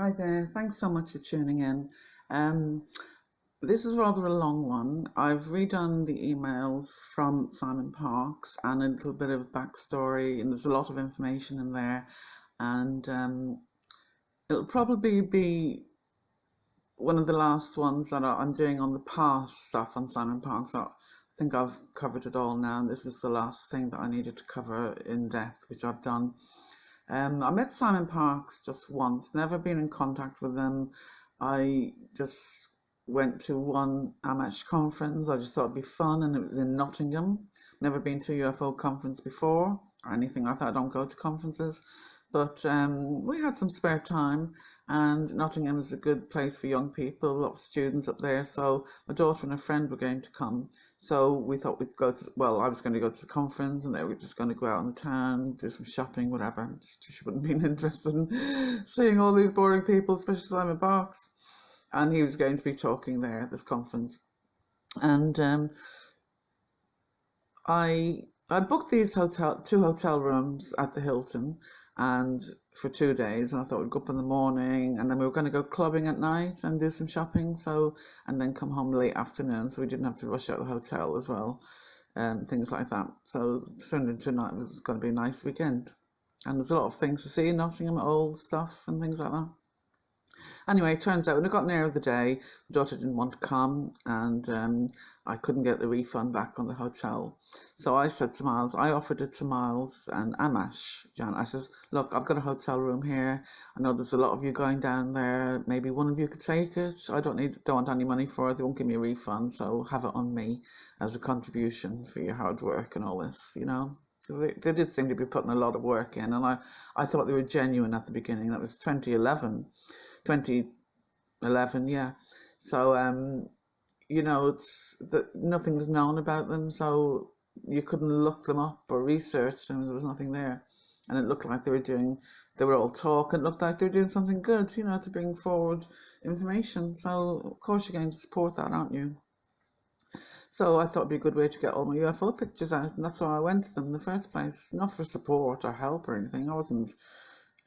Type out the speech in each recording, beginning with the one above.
Hi there. Thanks so much for tuning in. Um, this is rather a long one. I've redone the emails from Simon Parkes and a little bit of backstory, and there's a lot of information in there. And it'll probably be one of the last ones that I'm doing on the past stuff on Simon Parkes. I think I've covered it all now, and this was the last thing that I needed to cover in depth, which I've done. I met Simon Parkes just once, never been in contact with him. I just went to one Amish conference. I just thought it'd be fun, and it was in Nottingham. Never been to a UFO conference before or anything like that. I don't go to conferences. But we had some spare time, and Nottingham is a good place for young people, a lot of students up there. So my daughter and a friend were going to come. So we thought we'd go to, well, I was going to go to the conference, and they were just going to go out in the town, do some shopping, whatever. She wouldn't have been interested in seeing all these boring people, especially Simon Parkes. And he was going to be talking there at this conference. And I booked these two hotel rooms at the Hilton, and for 2 days, and I thought we'd go up in the morning, and then we were going to go clubbing at night and do some shopping, and then come home late afternoon, so we didn't have to rush out of the hotel as well, things like that. So it turned into a night. It was going to be a nice weekend, and there's a lot of things to see in Nottingham, old stuff and things like that. Anyway, it turns out when it got near the day, my daughter didn't want to come, and I couldn't get the refund back on the hotel. So I said to Miles, I offered it to Miles and Amash, Jan. I says, look, I've got a hotel room here. I know there's a lot of you going down there. Maybe one of you could take it. I don't want any money for it. They won't give me a refund, so have it on me as a contribution for your hard work and all this, because they did seem to be putting a lot of work in, and I thought they were genuine at the beginning. That was 2011, yeah. So it's that nothing was known about them, so you couldn't look them up or research them. There was nothing there, and it looked like they were all talk, and it looked like they were doing something good, to bring forward information. So of course you're going to support that, aren't you? So I thought it'd be a good way to get all my UFO pictures out, and that's why I went to them in the first place. Not for support or help or anything. I wasn't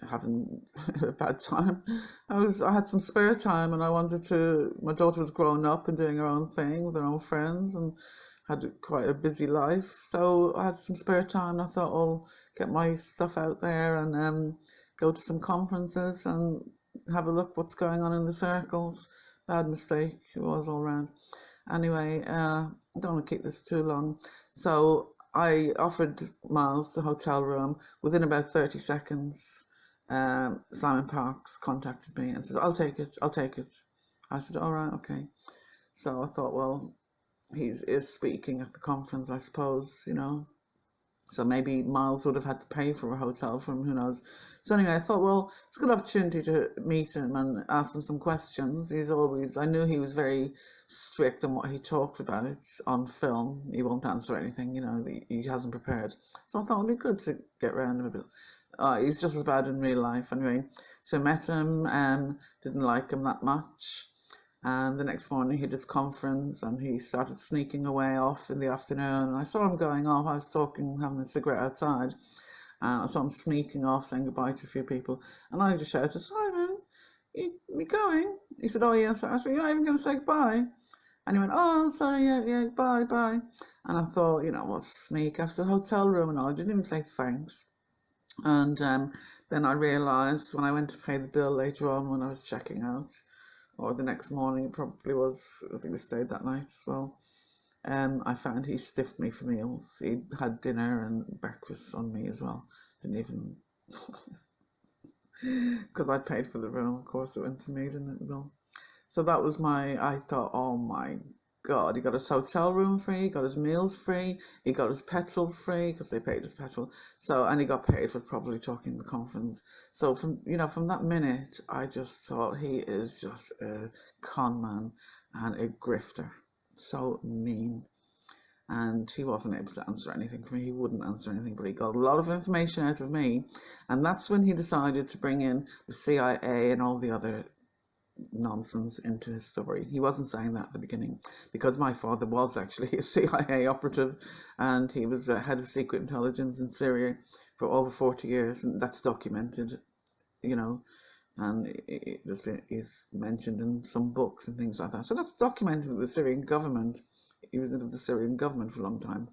having a bad time. I had some spare time, and my daughter was growing up and doing her own thing with her own friends, and had quite a busy life. So I had some spare time. I thought I'll get my stuff out there and go to some conferences and have a look what's going on in the circles. Bad mistake, it was all round. Anyway, I don't want to keep this too long. So I offered Miles the hotel room. Within about 30 seconds, Simon Parkes contacted me and says, I'll take it. I said, all right, okay. So I thought, well, he is speaking at the conference, I suppose, So maybe Miles would have had to pay for a hotel for him, who knows. So anyway, I thought, well, it's a good opportunity to meet him and ask him some questions. I knew he was very strict on what he talks about. It's on film. He won't answer anything, he hasn't prepared. So I thought it'd be good to get around him a bit. He's just as bad in real life anyway. So I met him, didn't like him that much. And the next morning he had his conference, and he started sneaking away off in the afternoon. And I saw him going off. I was talking, having a cigarette outside. And I saw him sneaking off, saying goodbye to a few people. And I just shouted, Simon, you going? He said, oh, yes. I said, you're not even going to say goodbye? And he went, oh, sorry, yeah, bye. And I thought, what sneak after the hotel room and all. I didn't even say thanks. And then I realised when I went to pay the bill later on when I was checking out, or the next morning, it probably was, I think we stayed that night as well, I found he stiffed me for meals. He had dinner and breakfast on me as well. Didn't even, because I paid for the room, of course it went to me, didn't it, Bill? So that was I thought, oh my God, he got his hotel room free, he got his meals free, he got his petrol free, because they paid his petrol. So, and he got paid for probably talking in the conference. So from that minute, I just thought he is just a con man and a grifter. So mean. And he wasn't able to answer anything for me. He wouldn't answer anything, but he got a lot of information out of me. And that's when he decided to bring in the CIA and all the other nonsense into his story. He wasn't saying that at the beginning, because my father was actually a CIA operative, and he was head of secret intelligence in Syria for over 40 years, and that's documented, and he's mentioned in some books and things like that. So that's documented with the Syrian government. He was into the Syrian government for a long time.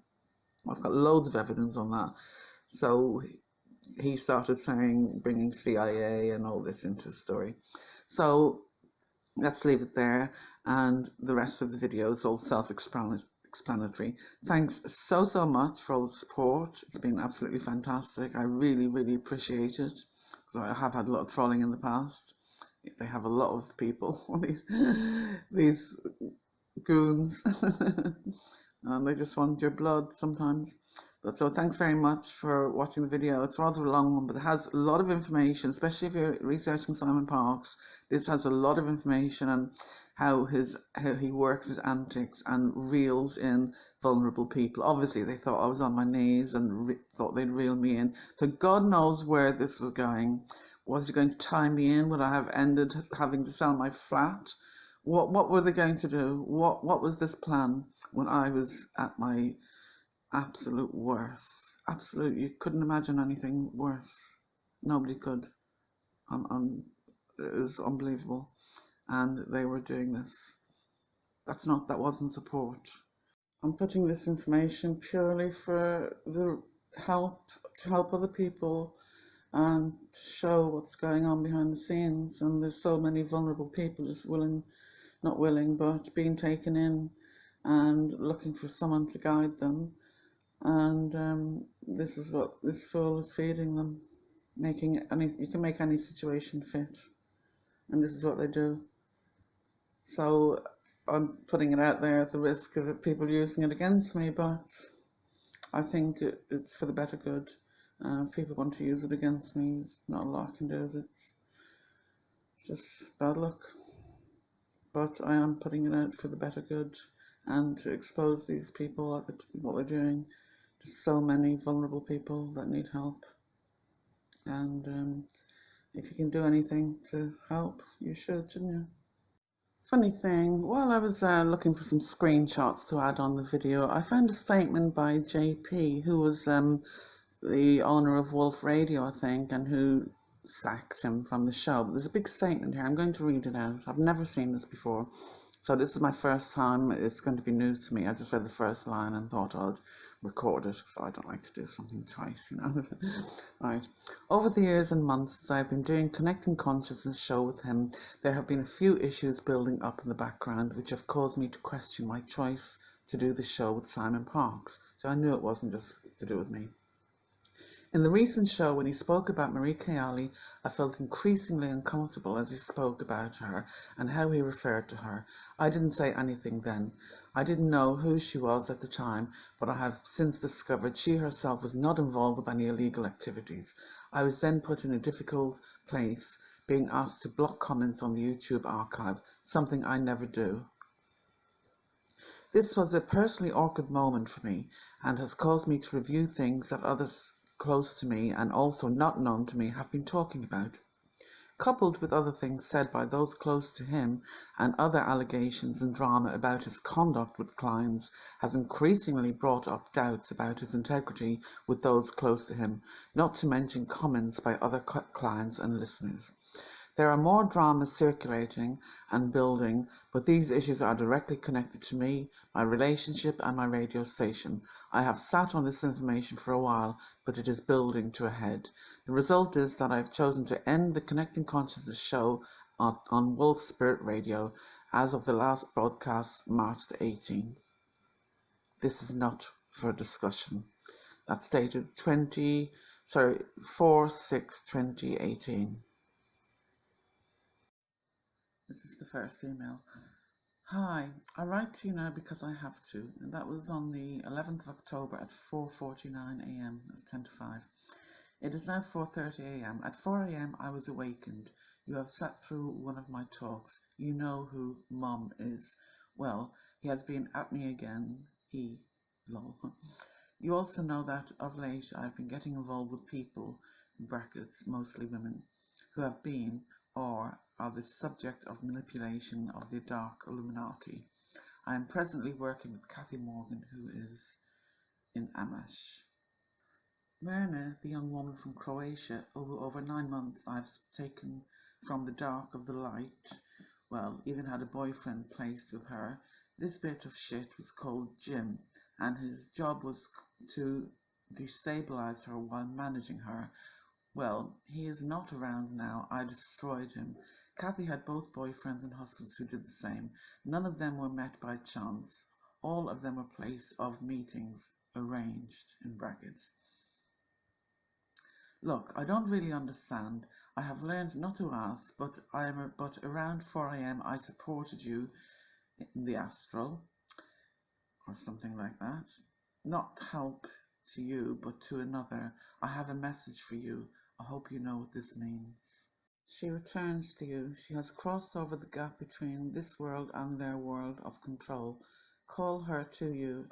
I've got loads of evidence on that. So he started saying, bringing CIA and all this into his story. So let's leave it there, and the rest of the video is all self-explanatory. Thanks so much for all the support. It's been absolutely fantastic. I really appreciate it, because I have had a lot of trolling in the past. They have a lot of people, these goons, and they just want your blood sometimes. But so thanks very much for watching the video. It's rather a long one, but it has a lot of information, especially if you're researching Simon Parkes. This has a lot of information on how he works his antics and reels in vulnerable people. Obviously, they thought I was on my knees and thought they'd reel me in. So God knows where this was going. Was he going to tie me in? Would I have ended having to sell my flat? What were they going to do? What was this plan when I was at my absolute worst? Absolute, you couldn't imagine anything worse. Nobody could. It was unbelievable, and they were doing this. That wasn't support. I'm putting this information purely for the to help other people and to show what's going on behind the scenes. And there's so many vulnerable people just not willing, but being taken in and looking for someone to guide them. And this is what this fool is feeding them, you can make any situation fit, and this is what they do. So I'm putting it out there at the risk of people using it against me, but I think it's for the better good. If people want to use it against me, it's not a lot I can do. It's just bad luck. But I am putting it out for the better good and to expose these people at what they're doing. Just so many vulnerable people that need help. And if you can do anything to help, you should, shouldn't you? Funny thing, while I was looking for some screenshots to add on the video, I found a statement by JP, who was the owner of Wolf Radio, I think, and who sacked him from the show. But there's a big statement here. I'm going to read it out. I've never seen this before, so this is my first time. It's going to be new to me. I just read the first line and thought I'd record it, so I don't like to do something twice, you know. Right. Over the years and months since I've been doing Connecting Consciousness show with him, there have been a few issues building up in the background which have caused me to question my choice to do the show with Simon Parkes. So I knew it wasn't just to do with me. In the recent show, when he spoke about Marie Kayali, I felt increasingly uncomfortable as he spoke about her and how he referred to her. I didn't say anything then. I didn't know who she was at the time, but I have since discovered she herself was not involved with any illegal activities. I was then put in a difficult place, being asked to block comments on the YouTube archive, something I never do. This was a personally awkward moment for me and has caused me to review things that others close to me and also not known to me have been talking about. Coupled with other things said by those close to him and other allegations and drama about his conduct with clients has increasingly brought up doubts about his integrity with those close to him, not to mention comments by other clients and listeners. There are more dramas circulating and building, but these issues are directly connected to me, my relationship and my radio station. I have sat on this information for a while, but it is building to a head. The result is that I have chosen to end the Connecting Consciousness show on Wolf Spirit Radio as of the last broadcast, March the 18th. This is not for discussion. That's dated 4/6/2018. This is the first email. Hi, I write to you now because I have to, and that was on the 11th of October at 4:49 a.m. It's 10 to 5. It is now 4:30 a.m. At 4 a.m. I was awakened. You have sat through one of my talks. You know who Mum is. Well, he has been at me again. Lol. You also know that of late I've been getting involved with people, in brackets, mostly women, who have been or are the subject of manipulation of the dark Illuminati. I am presently working with Kathy Morgan, who is in Amash. Mirna, the young woman from Croatia, over 9 months I have taken from the dark of the light. Well, even had a boyfriend placed with her. This bit of shit was called Jim, and his job was to destabilize her while managing her. Well, he is not around now. I destroyed him. Kathy had both boyfriends in hospitals who did the same. None of them were met by chance. All of them were place of meetings, arranged, in brackets. Look, I don't really understand. I have learned not to ask, but around 4 a.m. I supported you in the astral, or something like that. Not help to you, but to another. I have a message for you. I hope you know what this means. She returns to you. She has crossed over the gap between this world and their world of control. Call her to you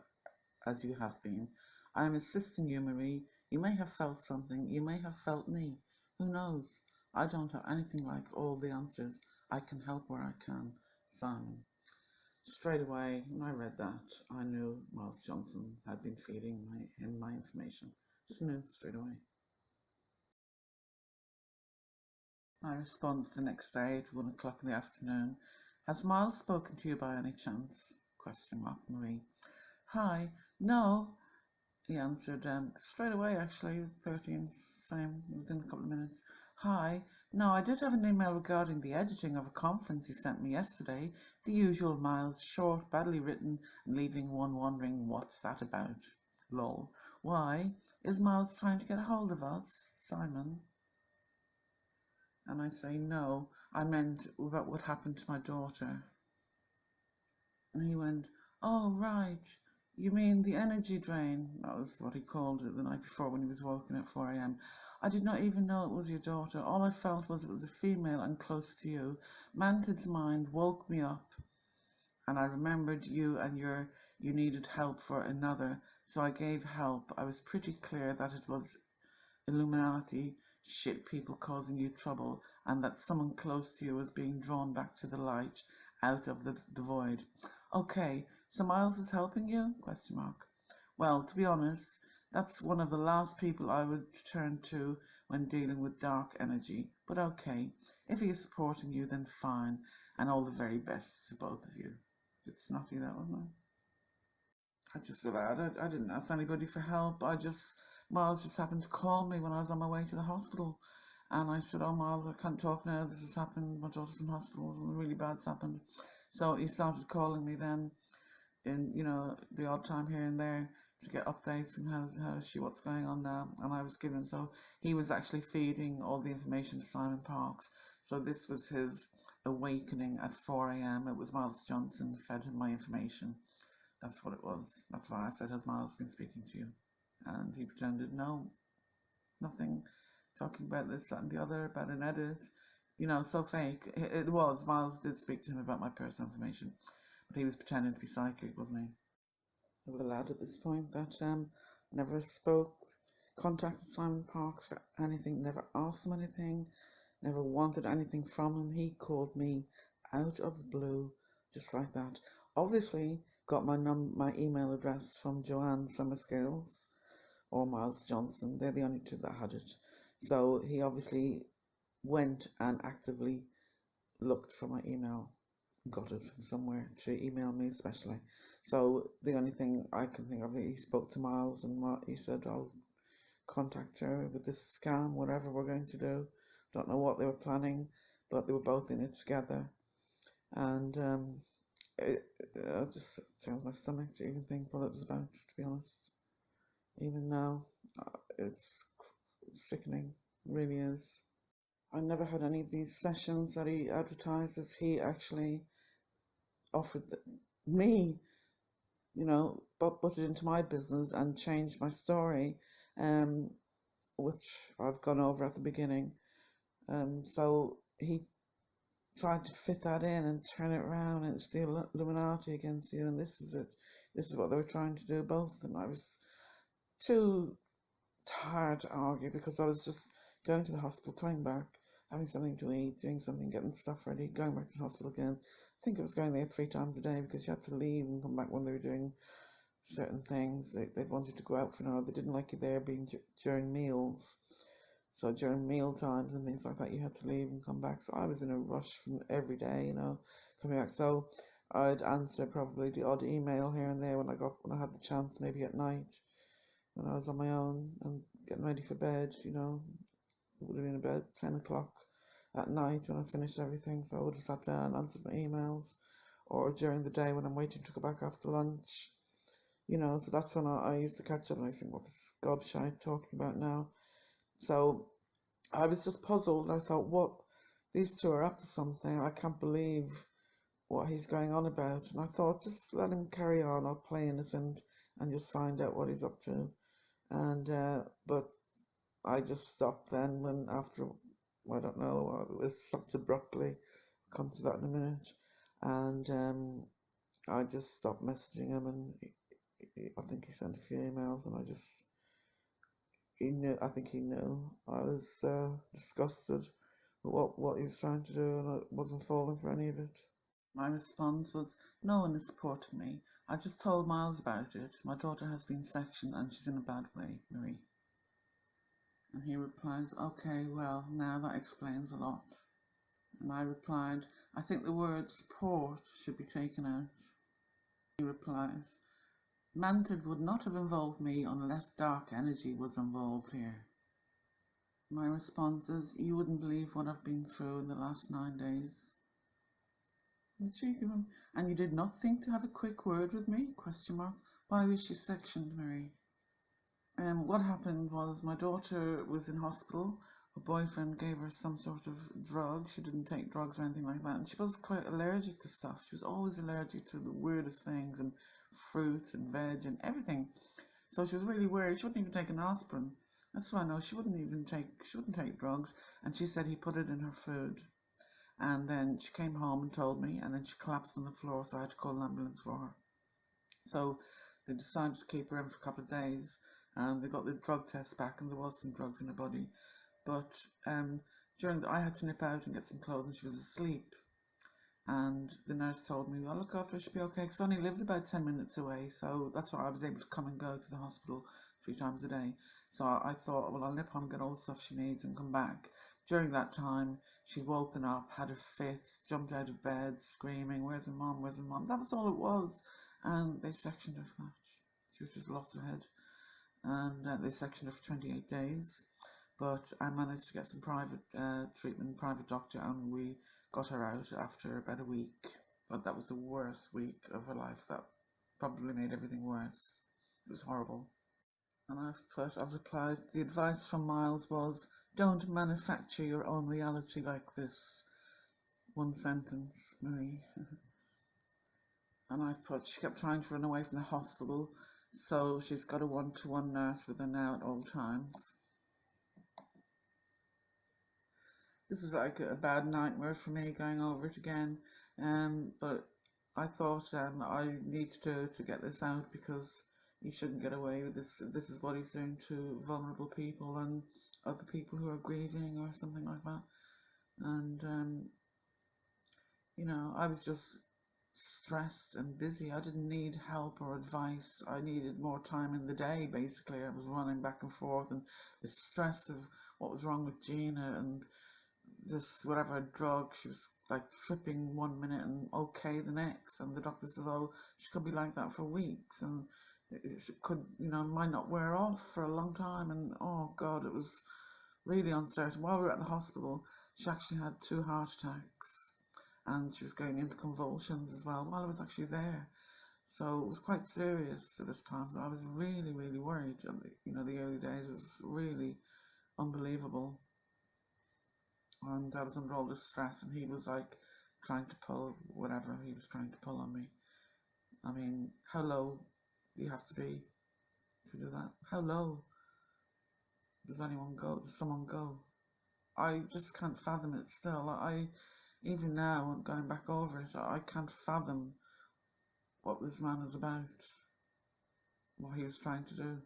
as you have been. I am assisting you, Marie. You may have felt something. You may have felt me. Who knows? I don't have anything like all the answers. I can help where I can. Simon. Straight away, when I read that, I knew Miles Johnson had been feeding him my information. Just knew straight away. My response the next day at 1 o'clock in the afternoon. Has Miles spoken to you by any chance? Question mark, Marie. Hi. No. He answered straight away, actually, 13, same, within a couple of minutes. Hi. No, I did have an email regarding the editing of a conference he sent me yesterday. The usual Miles, short, badly written, and leaving one wondering what's that about. Lol. Why? Is Miles trying to get a hold of us? Simon. And I say, no, I meant about what happened to my daughter. And he went, oh, right. You mean the energy drain? That was what he called it the night before when he was woken at 4 a.m. I did not even know it was your daughter. All I felt was it was a female and close to you. Mantid's mind woke me up, and I remembered you and you needed help for another, so I gave help. I was pretty clear that it was Illuminati shit people causing you trouble, and that someone close to you was being drawn back to the light, out of the void. Okay, so Miles is helping you? Question mark. Well, to be honest, that's one of the last people I would turn to when dealing with dark energy. But okay, if he is supporting you, then fine, and all the very best to both of you. It's snotty, that, wasn't it? I just feel bad. I didn't ask anybody for help. Miles just happened to call me when I was on my way to the hospital. And I said, oh, Miles, I can't talk now. This has happened. My daughter's in hospital. Something really bad's happened. So he started calling me then in, the odd time here and there to get updates and what's going on now. And I was giving, so he was actually feeding all the information to Simon Parkes. So this was his awakening at 4 a.m. It was Miles Johnson fed him my information. That's what it was. That's why I said, has Miles been speaking to you? And he pretended, no, nothing, talking about this, that, and the other, about an edit. So fake. It was. Miles did speak to him about my personal information, but he was pretending to be psychic, wasn't he? I will add at this point that never contacted Simon Parkes for anything, never asked him anything, never wanted anything from him. He called me out of the blue, just like that. Obviously, got my email address from Joanne Summerscales or Miles Johnson. They're the only two that had it. So he obviously went and actively looked for my email, got it from somewhere to email me especially. So the only thing I can think of, he spoke to Miles and he said, I'll contact her with this scam, whatever we're going to do. Don't know what they were planning, but they were both in it together. And it just turns my stomach to even think what it was about, to be honest. Even now, it's sickening. It really is. I never had any of these sessions that he advertises. He actually offered me, put it into my business and changed my story, which I've gone over at the beginning. So he tried to fit that in and turn it around, and it's the Illuminati against you, and this is it. This is what they were trying to do, both. And I was too tired to argue because I was just going to the hospital, coming back, having something to eat, doing something, getting stuff ready, going back to the hospital again. I think I was going there 3 times a day because you had to leave and come back when they were doing certain things. They'd want you to go out for an hour. They didn't like you there being during meals. So during meal times and things like that, you had to leave and come back. So I was in a rush from every day, coming back. So I'd answer probably the odd email here and there when I had the chance, maybe at night when I was on my own and getting ready for bed. It would have been about 10 o'clock at night when I finished everything. So I would have sat down, answered my emails, or during the day when I'm waiting to go back after lunch. So that's when I used to catch up and I think, what is gobshite talking about now? So I was just puzzled. I thought, what, these two are up to something. I can't believe what he's going on about. And I thought, just let him carry on. I'll play innocent and just find out what he's up to. And but I just stopped then when after, I don't know, it was stopped abruptly. I'll come to that in a minute. And I just stopped messaging him, and I think he sent a few emails, and he knew. I think he knew. I was disgusted with what he was trying to do, and I wasn't falling for any of it. My response was, no one is supporting me. I just told Miles about it. My daughter has been sectioned and she's in a bad way, Marie. And he replies, okay, well, now that explains a lot. And I replied, I think the word support should be taken out. He replies, Manipulative would not have involved me unless dark energy was involved here. My response is, you wouldn't believe what I've been through in the last 9 days. The cheek of him. And you did not think to have a quick word with me? ? Why was she sectioned, Mary? What happened was my daughter was in hospital. Her boyfriend gave her some sort of drug. She didn't take drugs or anything like that. And she was quite allergic to stuff. She was always allergic to the weirdest things, and fruit and veg and everything. So she was really worried. She wouldn't even take an aspirin. That's why I know she wouldn't take drugs. And she said he put it in her food. And then she came home and told me, and then she collapsed on the floor, so I had to call an ambulance for her. So they decided to keep her in for a couple of days, and they got the drug test back, and there was some drugs in her body. But I had to nip out and get some clothes, and she was asleep. And the nurse told me, well, look after her, she'll be okay, because I only lived about 10 minutes away, so that's why I was able to come and go to the hospital 3 times a day. So I thought, well, I'll nip home, get all the stuff she needs, and come back. During that time, she'd woken up, had a fit, jumped out of bed, screaming, where's my mom, where's my mom? That was all it was. And they sectioned her for that. She was just lost her head. And they sectioned her for 28 days. But I managed to get some private treatment, private doctor, and we got her out after about a week. But that was the worst week of her life. That probably made everything worse. It was horrible. And I've replied, the advice from Miles was, don't manufacture your own reality like this. One sentence, Marie. And I've put, she kept trying to run away from the hospital, so she's got a one-to-one nurse with her now at all times. This is like a bad nightmare for me, going over it again. But I thought I need to get this out, because he shouldn't get away with this. This is what he's doing to vulnerable people and other people who are grieving or something like that. And I was just stressed and busy. I didn't need help or advice. I needed more time in the day, basically. I was running back and forth, and the stress of what was wrong with GINA, and this whatever drug, she was like tripping 1 minute and okay the next, and the doctor said, oh, she could be like that for weeks, and it could, might not wear off for a long time. And oh god, it was really uncertain. While we were at the hospital, she actually had 2 heart attacks, and she was going into convulsions as well while I was actually there. So it was quite serious at this time. So I was really, really worried. And the early days was really unbelievable. And I was under all this stress, and he was like trying to pull whatever he was trying to pull on me. I mean, how low do you have to be to do that? How low does anyone go? Does someone go? I just can't fathom it still. Even now, going back over it, I can't fathom what this man is about, what he was trying to do.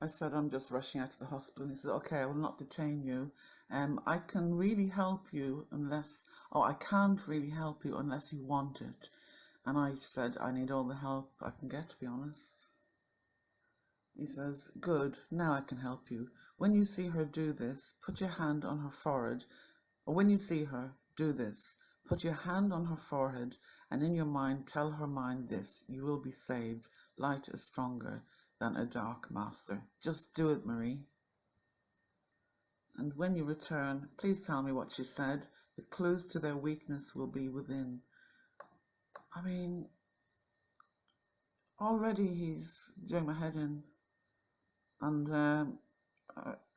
I said, I'm just rushing out to the hospital. And he said, okay, I will not detain you. I can really help you I can't really help you unless you want it. And I said, I need all the help I can get, to be honest. He says, good, now I can help you. When you see her do this, put your hand on her forehead, or when you see her do this, put your hand on her forehead, and in your mind tell her mind this: you will be saved. Light is stronger than a dark master. Just do it, Marie. And when you return, please tell me what she said. The clues to their weakness will be within. I mean, already he's doing my head in. And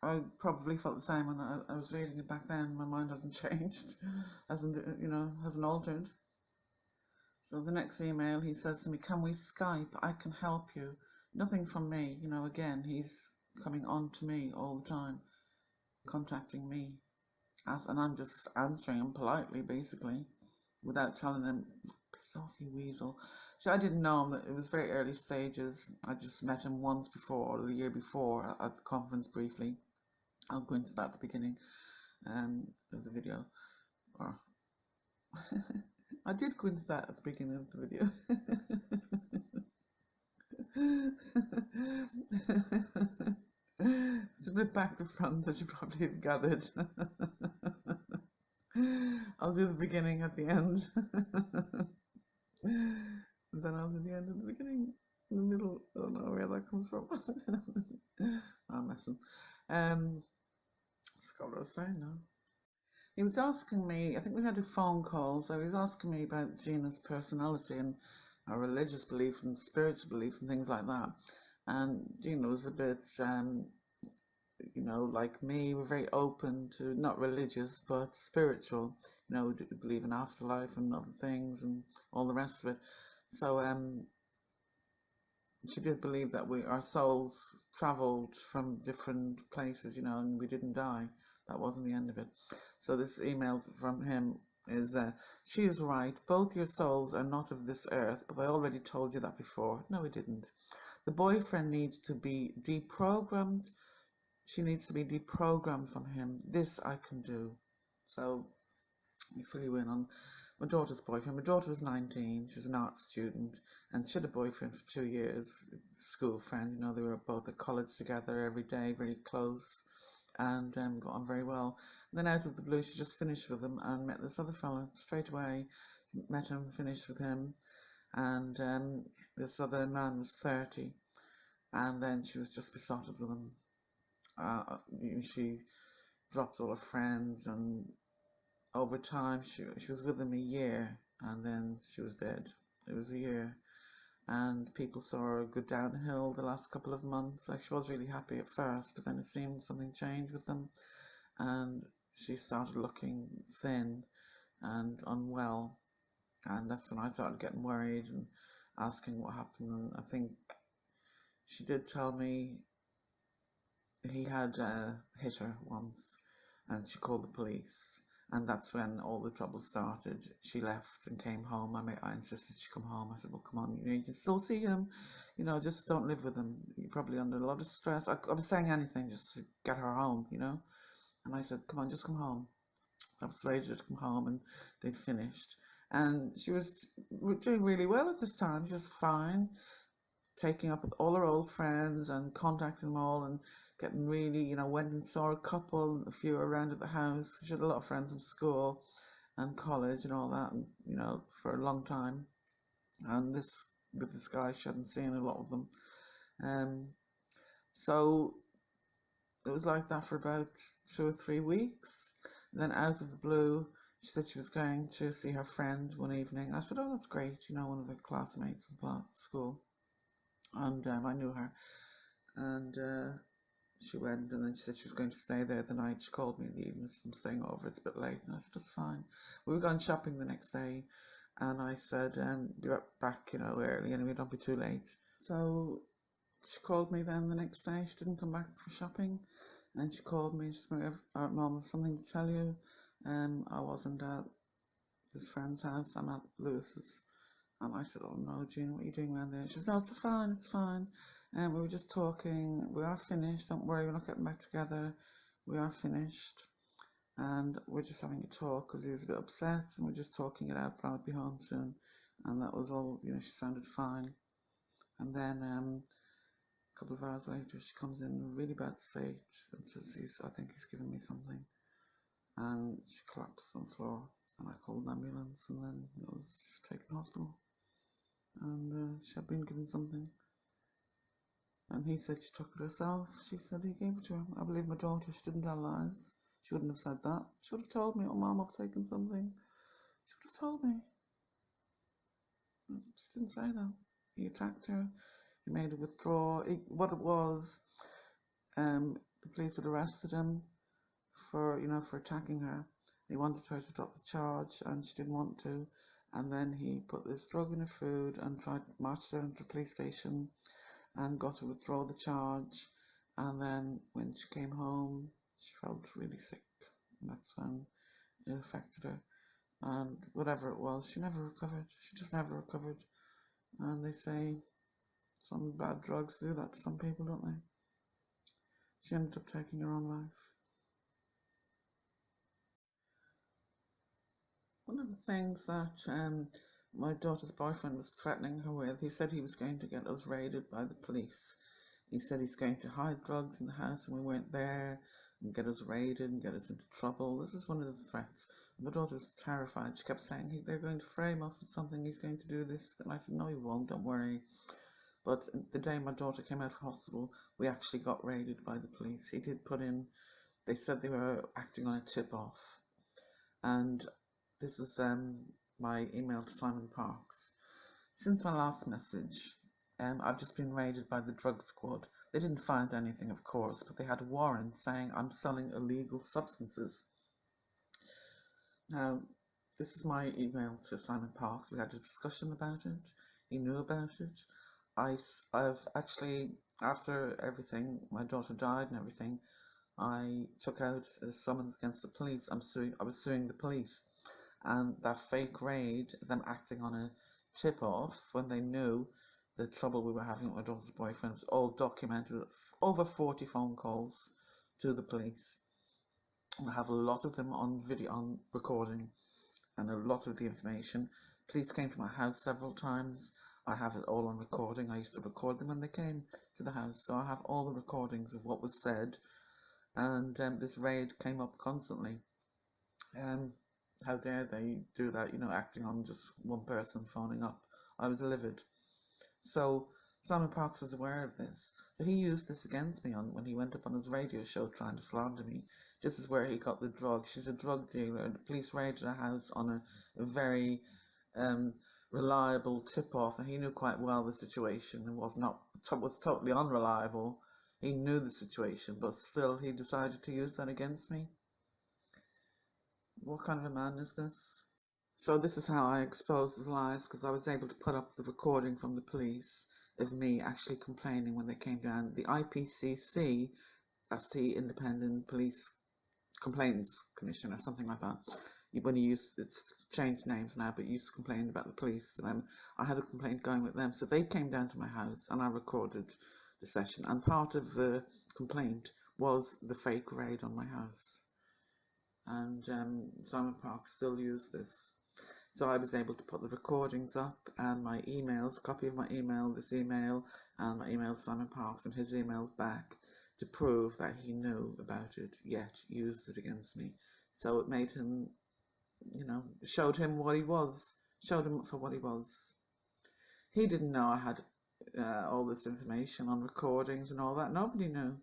I probably felt the same when I was reading it back then. My mind hasn't changed, hasn't altered. So the next email, he says to me, can we Skype? I can help you. Nothing from me. Again, he's coming on to me all the time, contacting me. And I'm just answering him politely, basically, without telling him, piss off, you weasel. So I didn't know him. It was very early stages. I just met him once before, or the year before, at the conference briefly. I'll go into that at the beginning of the video. Or I did go into that at the beginning of the video. It's a bit back to front, as you probably have gathered. I'll do the beginning at the end. And then I'll do the end at the beginning. In the middle, I don't know where that comes from. I'm messing. I forgot what I was saying now. He was asking me, I think we had a phone call, so he was asking me about Gina's personality and her religious beliefs and spiritual beliefs and things like that. And Gina was a bit, like me, we're very open to, not religious, but spiritual. We believe in afterlife and other things and all the rest of it. So she did believe that our souls travelled from different places, and we didn't die. That wasn't the end of it. So this email from him is, she is right. Both your souls are not of this earth, but I already told you that before. No, we didn't. The boyfriend needs to be deprogrammed. She needs to be deprogrammed from him. This I can do. So we fill you in on my daughter's boyfriend. My daughter was 19. She was an art student, and she had a boyfriend for 2 years, school friend. They were both at college together every day, very close, and got on very well. And then out of the blue, she just finished with him and met this other fella straight away. Met him, finished with him, and this other man was 30, and then she was just besotted with him. She dropped all her friends, and over time she was with him a year, and then she was dead. It was a year, and people saw her go downhill the last couple of months. Like, she was really happy at first, but then it seemed something changed with them, and she started looking thin and unwell, and that's when I started getting worried and asking what happened. And I think she did tell me he had hit her once, and she called the police, and that's when all the trouble started. She left and came home. I insisted she come home. I said, well, come on, you can still see him, just don't live with him. You're probably under a lot of stress. I was saying anything just to get her home, and I said, come on, just come home. I persuaded her to come home, and they'd finished, and she was doing really well at this time. She was fine, taking up with all her old friends and contacting them all, and getting really, went and saw a couple, a few around at the house. She had a lot of friends from school and college and all that, and, for a long time. And with this guy, she hadn't seen a lot of them. So it was like that for about 2 or 3 weeks. And then out of the blue, she said she was going to see her friend one evening. I said, oh, that's great, one of the classmates from school. And I knew her. And she went, and then she said she was going to stay there the night. She called me in the evening, said, I'm staying over, it's a bit late. And I said, that's fine. We were going shopping the next day, and I said, be right back, early, anyway, don't be too late. So she called me then the next day. She didn't come back for shopping, and she called me. She said, Mum, I have something to tell you. I wasn't at this friend's house, I'm at Lewis's. And I said, oh no, Gina, what are you doing around there? She said, no, it's fine. And we were just talking. We are finished. Don't worry, we're not getting back together. We are finished. And we're just having a talk because he was a bit upset, and we're just talking it out, but I'll be home soon. And that was all, she sounded fine. And then A couple of hours later, she comes in a really bad state and says, I think he's given me something. And she collapsed on the floor, and I called an ambulance, and then I was taken to hospital. And she had been given something. And he said she took it herself. She said he gave it to her. I believe my daughter. She didn't tell lies. She wouldn't have said that. She would have told me, oh, Mum, I've taken something. She would have told me. But she didn't say that. He attacked her. He made her withdraw. What it was, the police had arrested him for attacking her. He wanted her to drop the charge, and she didn't want to. And then he put this drug in her food and tried to march her into the police station and got to withdraw the charge. And then when she came home, she felt really sick. And that's when it affected her. And whatever it was, she never recovered. She just never recovered. And they say some bad drugs do that to some people, don't they? She ended up taking her own life. One of the things that my daughter's boyfriend was threatening her with, he said he was going to get us raided by the police. He said he's going to hide drugs in the house and we weren't there, and get us raided and get us into trouble. This is one of the threats. My daughter was terrified. She kept saying, they're going to frame us with something, he's going to do this. And I said, no, he won't, don't worry. But the day my daughter came out of hospital, we actually got raided by the police. He did put in, they said they were acting on a tip-off. And this is my email to Simon Parkes. Since my last message, I've just been raided by the drug squad. They didn't find anything, of course, but they had a warrant saying I'm selling illegal substances. Now, this is my email to Simon Parkes. We had a discussion about it. He knew about it. I've actually, after everything, my daughter died and everything, I took out a summons against the police. I was suing the police. And that fake raid, them acting on a tip-off when they knew the trouble we were having with my daughter's boyfriend, was all documented. Over 40 phone calls to the police. I have a lot of them on video, on recording, and a lot of the information. Police came to my house several times. I have it all on recording. I used to record them when they came to the house, so I have all the recordings of what was said. And this raid came up constantly. How dare they do that, acting on just one person phoning up. I was livid. So Simon Parkes was aware of this. So he used this against me when he went up on his radio show trying to slander me. This is where he got the drug. She's a drug dealer. The police raided her house on a very reliable tip-off, and he knew quite well the situation. It was totally unreliable. He knew the situation, but still he decided to use that against me. What kind of a man is this? So this is how I exposed his lies, because I was able to put up the recording from the police of me actually complaining when they came down. The IPCC, that's the Independent Police Complaints Commission or something like that. When you use, it's changed names now, but you used to complain about the police. I had a complaint going with them. So they came down to my house and I recorded the session. And part of the complaint was the fake raid on my house. And Simon Parkes still used this. So I was able to put the recordings up and my emails, a copy of my email, this email, and my email to Simon Parkes and his emails back to prove that he knew about it, yet used it against me. So it made him, showed him what he was, showed him for what he was. He didn't know I had all this information on recordings and all that. Nobody knew.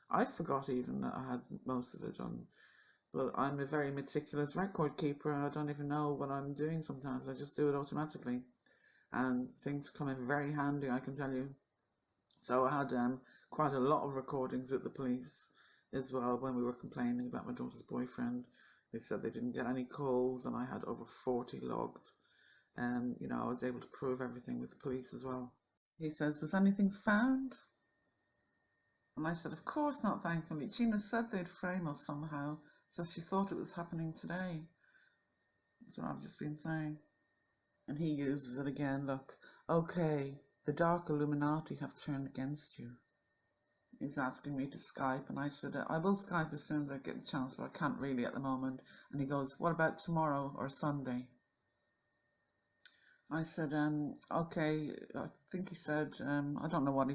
I forgot even that I had most of it on. But I'm a very meticulous record keeper. I don't even know what I'm doing sometimes. I just do it automatically. And things come in very handy, I can tell you. So I had quite a lot of recordings with the police as well when we were complaining about my daughter's boyfriend. They said they didn't get any calls, and I had over 40 logged. And, I was able to prove everything with the police as well. He says, was anything found? And I said, of course not, thankfully. GINA said they'd frame us somehow. So she thought it was happening today. That's what I've just been saying. And he uses it again. Look, okay, the dark Illuminati have turned against you. He's asking me to Skype, and I said, I will Skype as soon as I get the chance, but I can't really at the moment. And he goes, what about tomorrow or Sunday? I said, okay, I think he said, I don't know what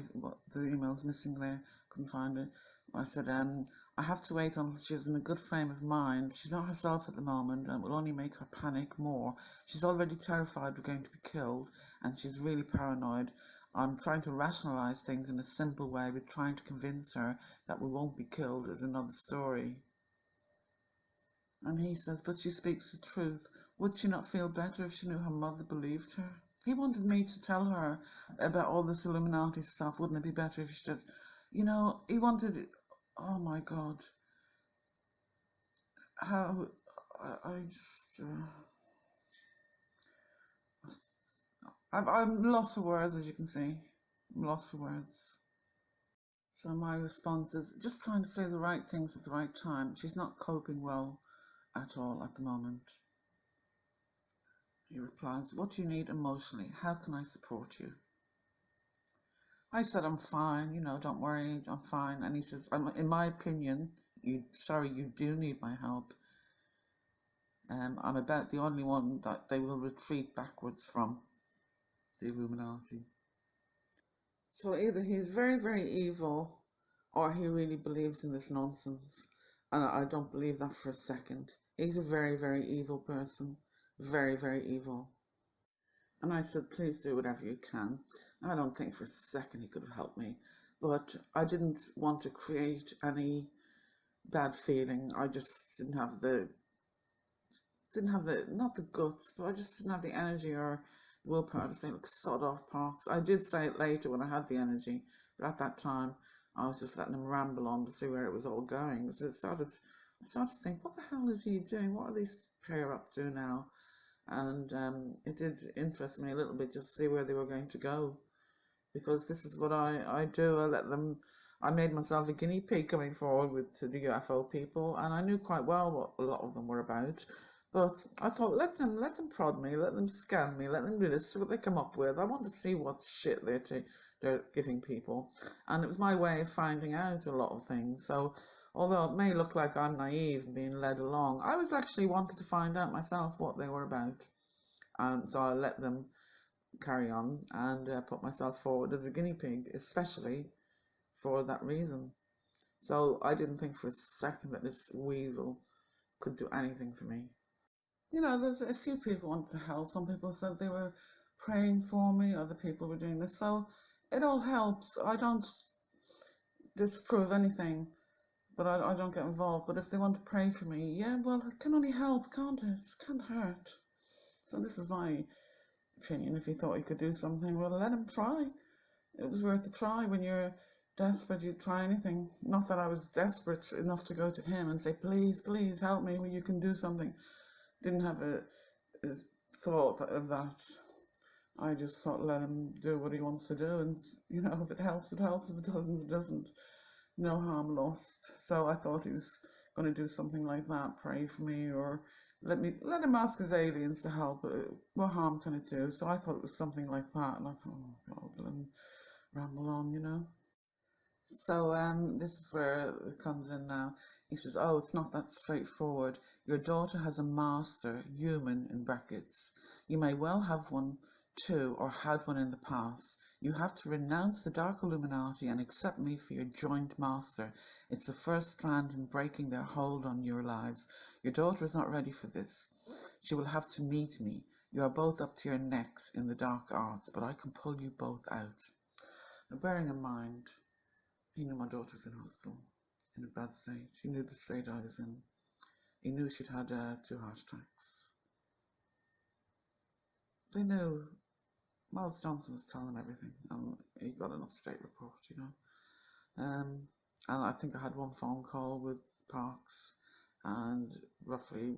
the email's missing there, couldn't find it. I said, I have to wait until she's in a good frame of mind. She's not herself at the moment and it will only make her panic more. She's already terrified we're going to be killed and she's really paranoid. I'm trying to rationalize things in a simple way, but trying to convince her that we won't be killed is another story. And he says, but she speaks the truth. Would she not feel better if she knew her mother believed her? He wanted me to tell her about all this Illuminati stuff. Wouldn't it be better if she just, he wanted, oh my God. How, I just, I'm lost for words, as you can see. I'm lost for words. So my response is just trying to say the right things at the right time. She's not coping well at all at the moment. He replies, what do you need emotionally? How can I support you? I said, I'm fine, don't worry, I'm fine. And he says, in my opinion, you do need my help. I'm about the only one that they will retreat backwards from, the Illuminati. So either he's very, very evil or he really believes in this nonsense. And I don't believe that for a second. He's a very, very evil person. Very, very evil. And I said, please do whatever you can. I don't think for a second he could have helped me. But I didn't want to create any bad feeling. I just didn't have not the guts, but I just didn't have the energy or willpower to say, look, sod off, Parks. I did say it later when I had the energy, but at that time I was just letting him ramble on to see where it was all going. So I started to think, what the hell is he doing? What are these pair up to now? And it did interest me a little bit just to see where they were going to go, because this is what I do. I made myself a guinea pig coming forward to the UFO people, and I knew quite well what a lot of them were about. But I thought, let them prod me, let them scan me, let them do this, see what they come up with. I want to see what shit they're giving people. And it was my way of finding out a lot of things. So although it may look like I'm naive and being led along, I was actually wanted to find out myself what they were about. And so I let them carry on and put myself forward as a guinea pig, especially for that reason. So I didn't think for a second that this weasel could do anything for me. There's a few people wanted to help. Some people said they were praying for me, other people were doing this. So it all helps. I don't disprove anything, but I don't get involved. But if they want to pray for me, yeah, well, it can only help, can't it? It can't hurt. So this is my opinion. If he thought he could do something, well, let him try. It was worth a try. When you're desperate, you try anything. Not that I was desperate enough to go to him and say, please, please help me, you can do something. Didn't have a thought of that. I just thought, let him do what he wants to do, and if it helps, it helps. If it doesn't, it doesn't. No harm lost. So I thought he was going to do something like that, pray for me, or let him ask his aliens to help. What harm can it do? So I thought it was something like that, and I thought, oh God, let him ramble on. So this is where it comes in now. He says, oh, it's not that straightforward. Your daughter has a master, human in brackets. You may well have one too, or had one in the past. You have to renounce the dark Illuminati and accept me for your joint master. It's the first strand in breaking their hold on your lives. Your daughter is not ready for this. She will have to meet me. You are both up to your necks in the dark arts, but I can pull you both out. Now, bearing in mind, he knew my daughter was in hospital, in a bad state. He knew the state I was in. He knew she'd had 2 heart attacks. They knew. Miles Johnson was telling them everything, and he got an up-to-date report, And I think I had one phone call with Parks, and roughly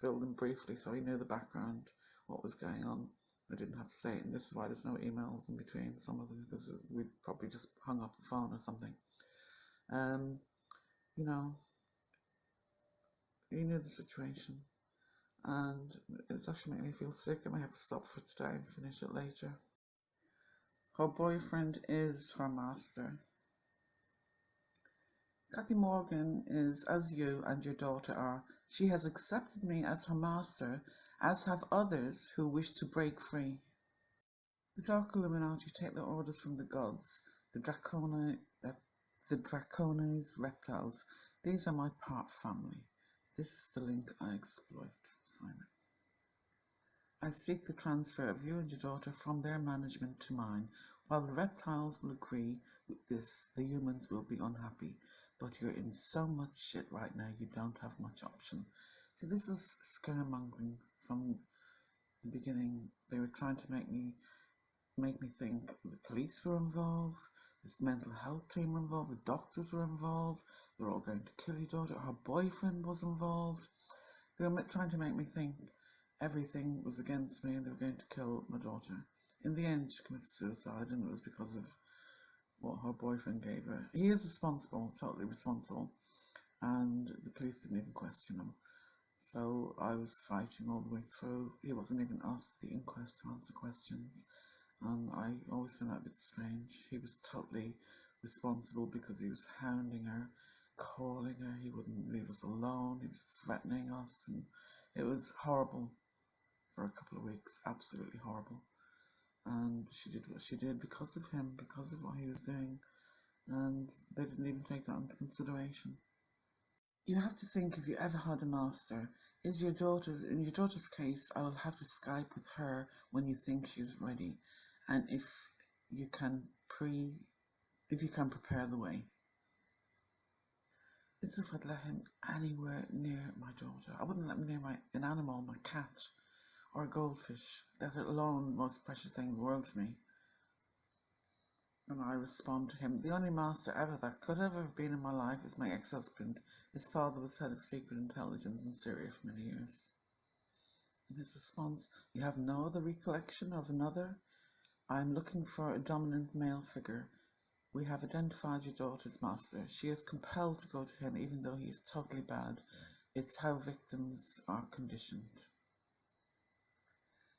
filled him briefly, so he knew the background, what was going on. I didn't have to say it, and this is why there's no emails in between some of them, because we'd probably just hung up the phone or something. He knew the situation, and it's actually making me feel sick. I may have to stop for today and finish it later. Her boyfriend is her master. Kathy Morgan is as you and your daughter are. She has accepted me as her master, as have others who wish to break free. The Dark Illuminati take their orders from the gods, the Dracones reptiles. These are my part family. This is the link I exploit. Simon. I seek the transfer of you and your daughter from their management to mine. While the reptiles will agree with this, the humans will be unhappy. But you're in so much shit right now, you don't have much option. So this was scaremongering from the beginning. They were trying to make me think the police were involved, this mental health team were involved, the doctors were involved, they were all going to kill your daughter, her boyfriend was involved. They were trying to make me think everything was against me and they were going to kill my daughter. In the end, she committed suicide, and it was because of what her boyfriend gave her. He is responsible, totally responsible, and the police didn't even question him. So I was fighting all the way through. He wasn't even asked at the inquest to answer questions. And I always found that a bit strange. He was totally responsible because he was hounding her, calling her. He wouldn't leave us alone. He was threatening us. And it was horrible for a couple of weeks. Absolutely horrible. And she did what she did because of him, because of what he was doing. And they didn't even take that into consideration. You have to think, if you ever had a master, in your daughter's case, I will have to Skype with her when you think she's ready. And if you can prepare the way. It's if I'd let him anywhere near my daughter. I wouldn't let him near an animal, my cat, or a goldfish, let alone the most precious thing in the world to me. And I respond to him. The only master ever that could ever have been in my life is my ex-husband. His father was head of secret intelligence in Syria for many years. In his response, you have no other recollection of another? I am looking for a dominant male figure. We have identified your daughter's master. She is compelled to go to him even though he is totally bad. It's how victims are conditioned.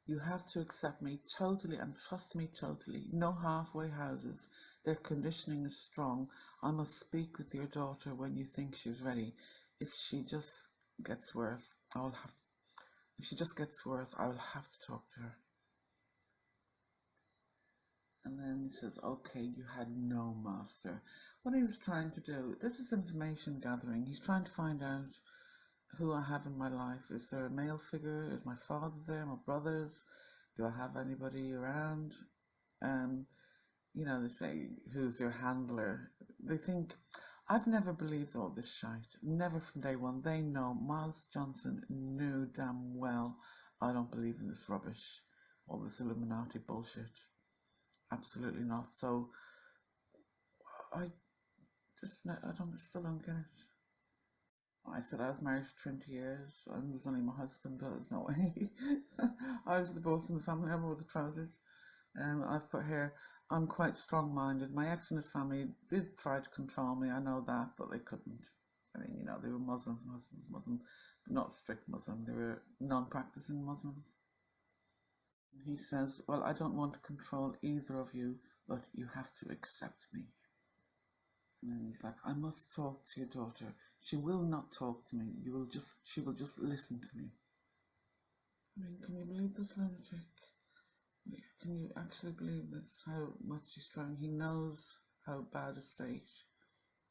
You have to accept me totally and trust me totally. No halfway houses. Their conditioning is strong. I must speak with your daughter when you think she's ready. If she just gets worse, I will have to talk to her. And then he says, okay, you had no master. What he was trying to do, this is information gathering. He's trying to find out who I have in my life. Is there a male figure? Is my father there? My brothers? Do I have anybody around? They say, who's your handler? They think, I've never believed all this shite. Never from day one. They know. Miles Johnson knew damn well I don't believe in this rubbish. All this Illuminati bullshit. Absolutely not. So I still don't get it. I said I was married for 20 years and it was only my husband, but there's no way. I was the boss in the family. I wore the trousers. I've put here, I'm quite strong-minded. My ex and his family did try to control me, I know that, but they couldn't. I mean, they were Muslims. My husband was Muslim, but not strict Muslim. They were non-practicing Muslims. He says, well, I don't want to control either of you, but you have to accept me. And then he's like, I must talk to your daughter. She will not talk to me. She will just listen to me. I mean, can you believe this lunatic? Can you actually believe this? How much he's trying? He knows how bad a state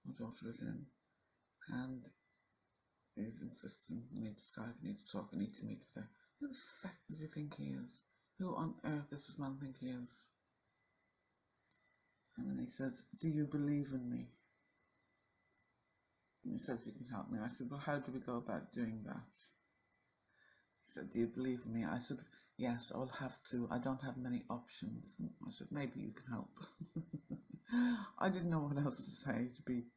my daughter is in. And he's insisting, I need to Skype, I need to talk, I need to meet with her. Who the fuck does he think he is? Who on earth does this man think he is? And then he says, do you believe in me? And he says he can help me. I said, well, how do we go about doing that? He said, do you believe in me? I said, yes, I'll have to. I don't have many options. I said, maybe you can help. I didn't know what else to say, to be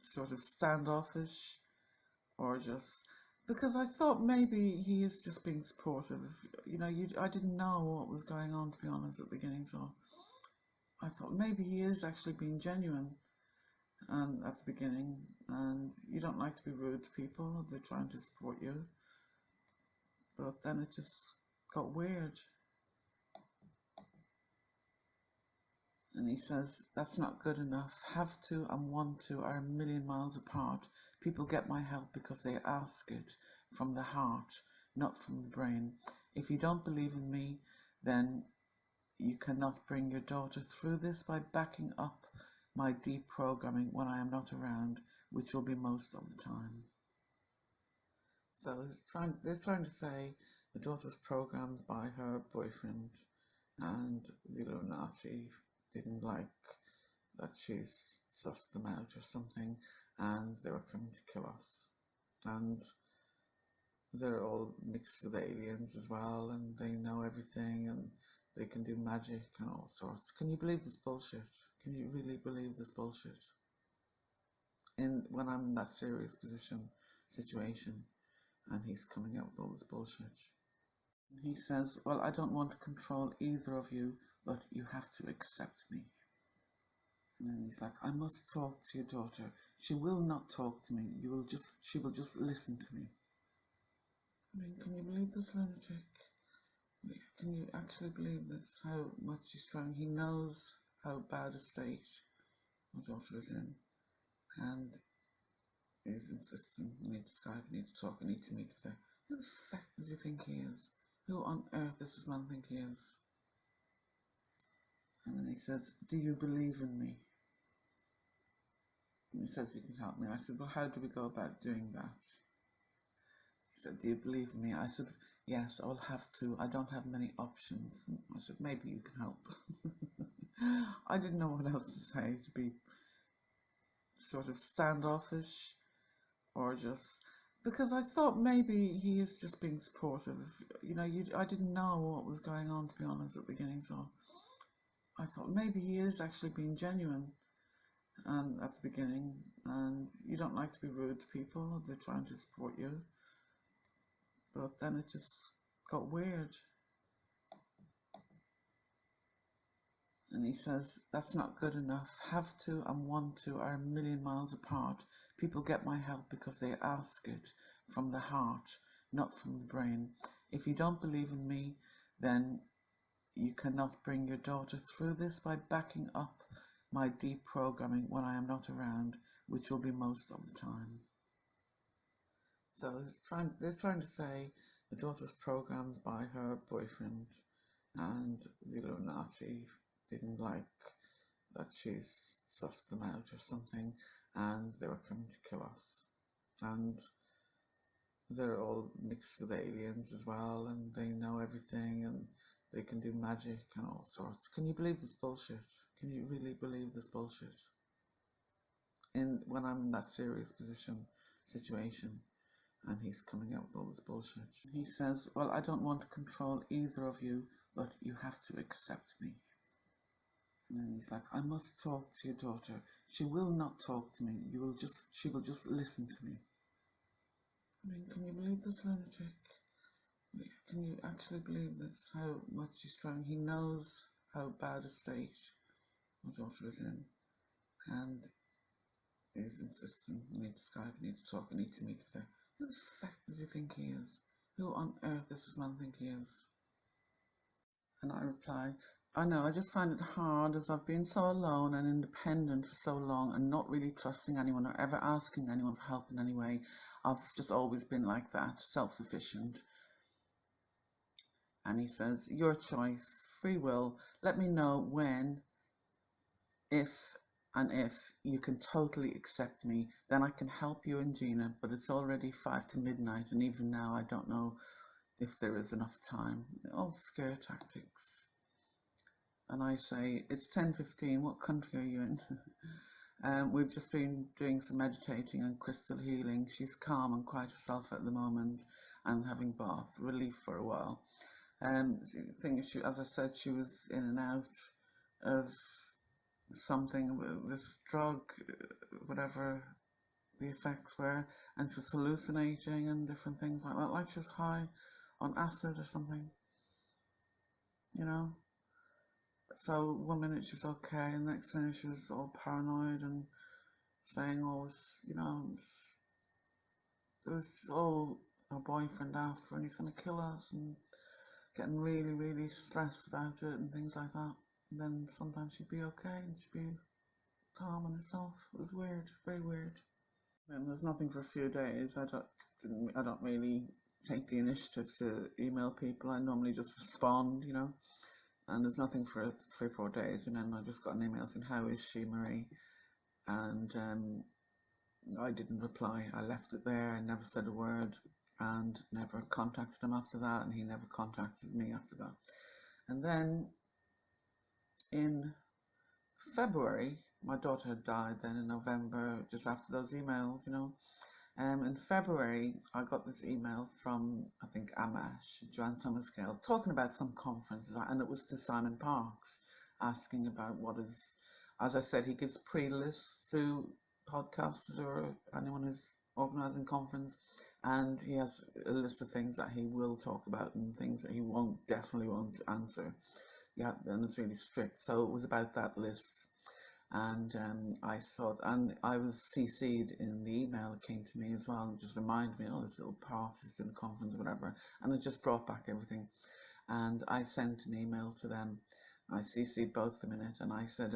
sort of standoffish or just... Because I thought maybe he is just being supportive. I didn't know what was going on, to be honest, at the beginning, so I thought maybe he is actually being genuine at the beginning, and you don't like to be rude to people. They're trying to support you. But then it just got weird. And he says, that's not good enough. Have to and want to are a million miles apart. People get my help because they ask it from the heart, not from the brain. If you don't believe in me, then you cannot bring your daughter through this by backing up my deprogramming when I am not around, which will be most of the time. So they're trying to say the daughter was programmed by her boyfriend, and the Illuminati didn't like that she's sussed them out or something, and they were coming to kill us. And they're all mixed with aliens as well, and they know everything, and they can do magic and all sorts. Can you believe this bullshit? Can you really believe this bullshit? When I'm in that serious situation, and he's coming out with all this bullshit. He says, well, I don't want to control either of you, but you have to accept me. And then he's like, I must talk to your daughter. She will not talk to me. She will just listen to me. I mean, can you believe this lunatic? Can you actually believe this? How much he's trying? He knows how bad a state my daughter is in, and he's insisting, I need to Skype, I need to talk, I need to meet with her. Who the fuck does he think he is? Who on earth does this man think he is? And then he says, do you believe in me? And he says he can help me. I said, well, how do we go about doing that? He said, do you believe in me? I said, yes, I will have to. I don't have many options. I said, maybe you can help. I didn't know what else to say, to be sort of standoffish or just... Because I thought maybe he is just being supportive. You know, I didn't know what was going on, to be honest, at the beginning, so I thought maybe he is actually being genuine at the beginning, and you don't like to be rude to people. They're trying to support you. But then it just got weird. And he says, that's not good enough. Have to and want to are a million miles apart. People get my help because they ask it from the heart, not from the brain. If you don't believe in me, then you cannot bring your daughter through this by backing up my deprogramming when I am not around, which will be most of the time. So they're trying to say the daughter was programmed by her boyfriend, and the Illuminati didn't like that she's sussed them out or something, and they were coming to kill us. And they're all mixed with aliens as well, and they know everything, and they can do magic and all sorts. Can you believe this bullshit? Can you really believe this bullshit? When I'm in that serious situation, and he's coming out with all this bullshit. He says, well, I don't want to control either of you, but you have to accept me. And then he's like, I must talk to your daughter. She will not talk to me. She will just listen to me. I mean, can you believe this lunatic? Can you actually believe this? How much he's trying? He knows how bad a state my daughter is in, and he's insisting, I need to Skype, I need to talk, I need to meet with her. Who the fuck does he think he is? Who on earth does this man think he is? And I reply, I know, I just find it hard as I've been so alone and independent for so long and not really trusting anyone or ever asking anyone for help in any way. I've just always been like that, self-sufficient. And he says, your choice, free will, let me know when, if you can totally accept me, then I can help you and GINA, but it's already 5 to midnight, and even now I don't know if there is enough time. All scare tactics. And I say, it's 10:15, what country are you in? We've just been doing some meditating and crystal healing. She's calm and quite herself at the moment, and having bath, relief for a while. The thing is, as I said, she was in and out of something with this drug, whatever the effects were, and she was hallucinating and different things like that, like she was high on acid or something, you know. So one minute she was okay, and the next minute she was all paranoid and saying all this, you know, it was all her boyfriend after, and he's going to kill us, and getting really, really stressed about it and things like that. And then sometimes she'd be okay and she'd be calm on herself. It was weird, very weird. And there's nothing for a few days. I don't really take the initiative to email people. I normally just respond, you know. And there's nothing for 3 or 4 days, and then I just got an email saying, "How is she, Marie?" And I didn't reply. I left it there. I never said a word, and never contacted him after that, and he never contacted me after that. And then in February, my daughter had died then in November, just after those emails, in February, I got this email from, I think, Amash, Joanne Summerscale, talking about some conferences, and it was to Simon Parkes, asking about what is, as I said, he gives pre-lists to podcasters or anyone who's organising conference, and he has a list of things that he will talk about and things that he definitely won't answer. Yeah, and it's really strict. So it was about that list. And I saw it, and I was CC'd in the email that came to me as well, and just reminded me, this little part is doing a conference, whatever, and it just brought back everything. And I sent an email to them. I CC'd both of them in it, and I said,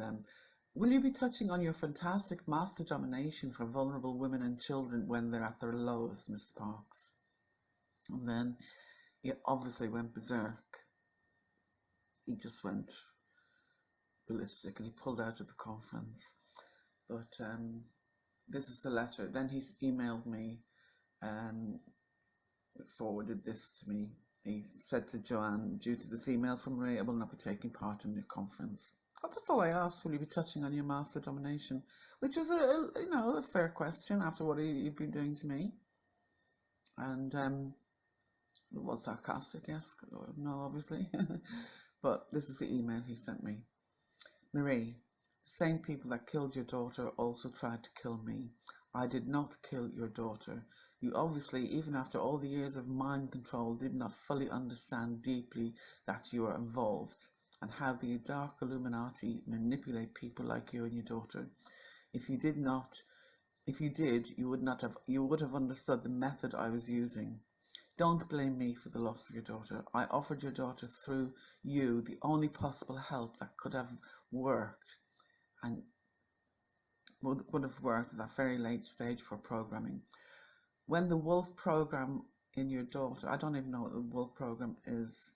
will you be touching on your fantastic master domination for vulnerable women and children when they're at their lowest, Mr. Parkes? And then he obviously went berserk. He just went ballistic, and he pulled out of the conference. But this is the letter. Then he emailed me and forwarded this to me. He said to Joanne, "Due to this email from Ray, I will not be taking part in your conference." Oh, that's all I asked. Will you be touching on your master domination? Which was a fair question after what he'd been doing to me. And it was sarcastic, yes. No, obviously. But this is the email he sent me. "Marie, the same people that killed your daughter also tried to kill me. I did not kill your daughter. You obviously, even after all the years of mind control, did not fully understand deeply that you are involved and how the dark Illuminati manipulate people like you and your daughter. If you did, you would have understood the method I was using. Don't blame me for the loss of your daughter. I offered your daughter through you the only possible help that could have worked and would have worked at that very late stage for programming. When the wolf program in your daughter, I don't even know what the wolf program is.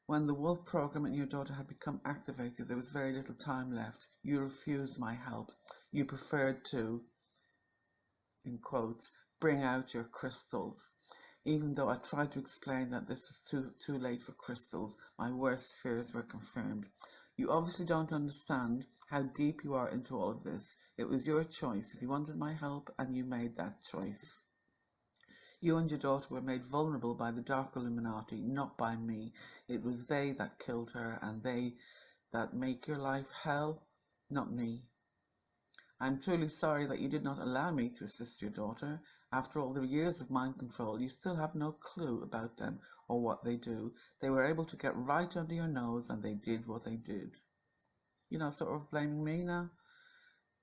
When the wolf program in your daughter had become activated, there was very little time left. You refused my help. You preferred to, in quotes, bring out your crystals. Even though I tried to explain that this was too late for crystals, my worst fears were confirmed. You obviously don't understand how deep you are into all of this. It was your choice if you wanted my help, and you made that choice. You and your daughter were made vulnerable by the dark Illuminati, not by me. It was they that killed her, and they that make your life hell, not me. I am truly sorry that you did not allow me to assist your daughter. After all the years of mind control, you still have no clue about them or what they do. They were able to get right under your nose, and they did what they did." Sort of blaming me now.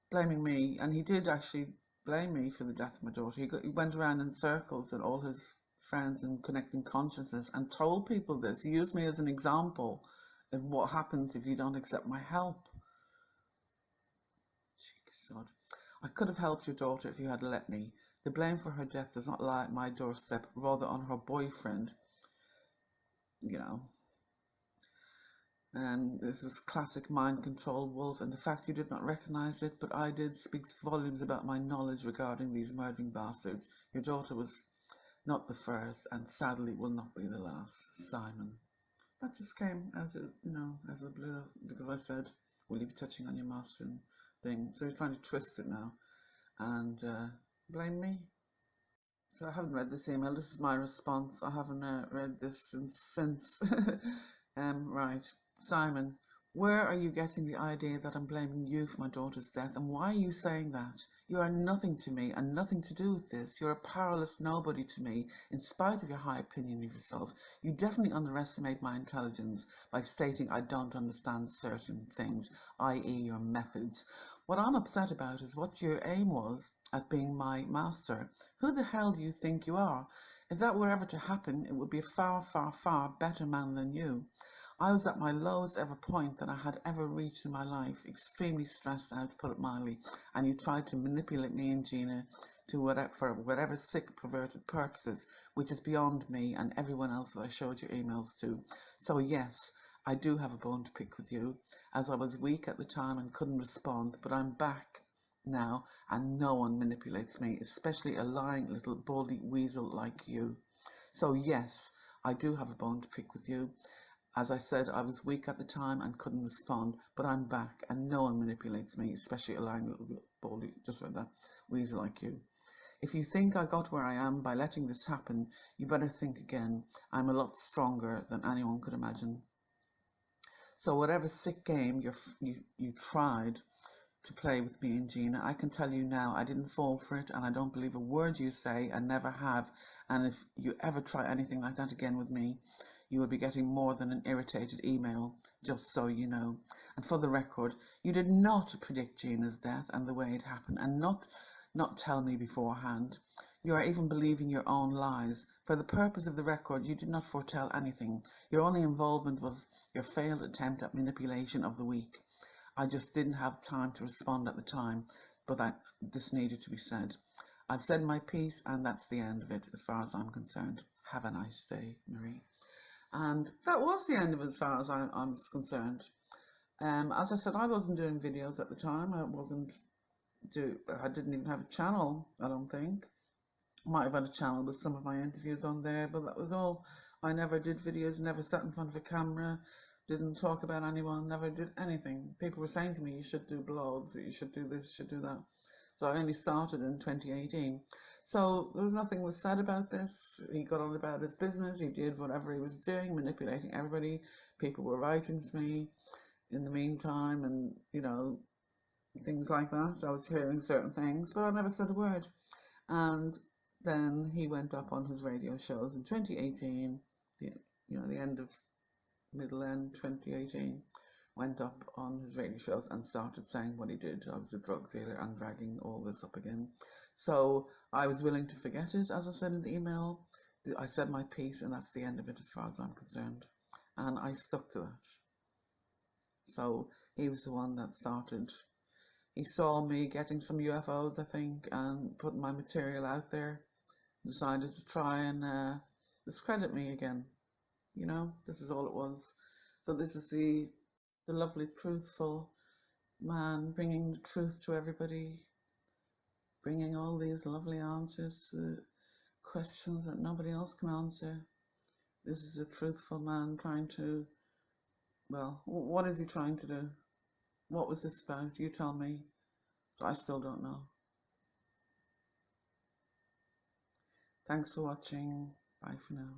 Blaming me, and he did actually blame me for the death of my daughter. He went around in circles at all his friends and connecting consciousness and told people this. He used me as an example of what happens if you don't accept my help. God. "I could have helped your daughter if you had let me. The blame for her death does not lie at my doorstep, rather on her boyfriend." And this was classic mind control, Wolf, and the fact you did not recognize it, but I did, speaks volumes about my knowledge regarding these murdering bastards. Your daughter was not the first, and sadly will not be the last. Simon. That just came out of, as a blue, because I said, "Will you be touching on your mastering thing?" So he's trying to twist it now and blame me. So I haven't read this email. This is my response. I haven't read this since. Right. "Simon, where are you getting the idea that I'm blaming you for my daughter's death, and why are you saying that? You are nothing to me and nothing to do with this. You're a powerless nobody to me, in spite of your high opinion of yourself. You definitely underestimate my intelligence by stating I don't understand certain things, i.e. your methods. What I'm upset about is what your aim was at being my master. Who the hell do you think you are? If that were ever to happen, it would be a far, far, far better man than you. I was at my lowest ever point that I had ever reached in my life, extremely stressed out, to put it mildly, and you tried to manipulate me and Gina for whatever sick, perverted purposes, which is beyond me and everyone else that I showed your emails to. So yes, I do have a bone to pick with you, as I was weak at the time and couldn't respond, but I'm back now and no one manipulates me, especially a lying little baldy weasel like you. So yes, I do have a bone to pick with you. As I said, I was weak at the time and couldn't respond, but I'm back and no one manipulates me, especially a lying little baldy, just like that, weasel like you. If you think I got where I am by letting this happen, you better think again. I'm a lot stronger than anyone could imagine. So whatever sick game you tried to play with me and Gina, I can tell you now I didn't fall for it, and I don't believe a word you say and never have. And if you ever try anything like that again with me, you will be getting more than an irritated email, just so you know. And for the record, you did not predict Gina's death and the way it happened, and not tell me beforehand. You are even believing your own lies. For the purpose of the record, you did not foretell anything. Your only involvement was your failed attempt at manipulation of the week. I just didn't have time to respond at the time, but this needed to be said. I've said my piece, and that's the end of it as far as I'm concerned. Have a nice day, Marie. And that was the end of it as far as I'm concerned. As I said, I wasn't doing videos at the time. I didn't even have a channel, I don't think. Might have had a channel with some of my interviews on there, but that was all. I never did videos, never sat in front of a camera, didn't talk about anyone, never did anything. People were saying to me, you should do blogs, you should do this, you should do that. So I only started in 2018. So there was nothing was said about this. He got on about his business, he did whatever he was doing, manipulating everybody. People were writing to me in the meantime, and, you know, things like that. I was hearing certain things, but I never said a word. And then he went up on his radio shows in 2018, the end of middle end 2018, went up on his radio shows and started saying what he did. I was a drug dealer and dragging all this up again. So I was willing to forget it, as I said in the email. I said my piece, and that's the end of it as far as I'm concerned. And I stuck to that. So he was the one that started. He saw me getting some UFOs, I think, and putting my material out there. Decided to try and discredit me again. You know, this is all it was. So this is the lovely, truthful man bringing the truth to everybody, bringing all these lovely answers to questions that nobody else can answer. This is a truthful man trying to, well, what is he trying to do? What was this about? You tell me. I still don't know. Thanks for watching. Bye for now.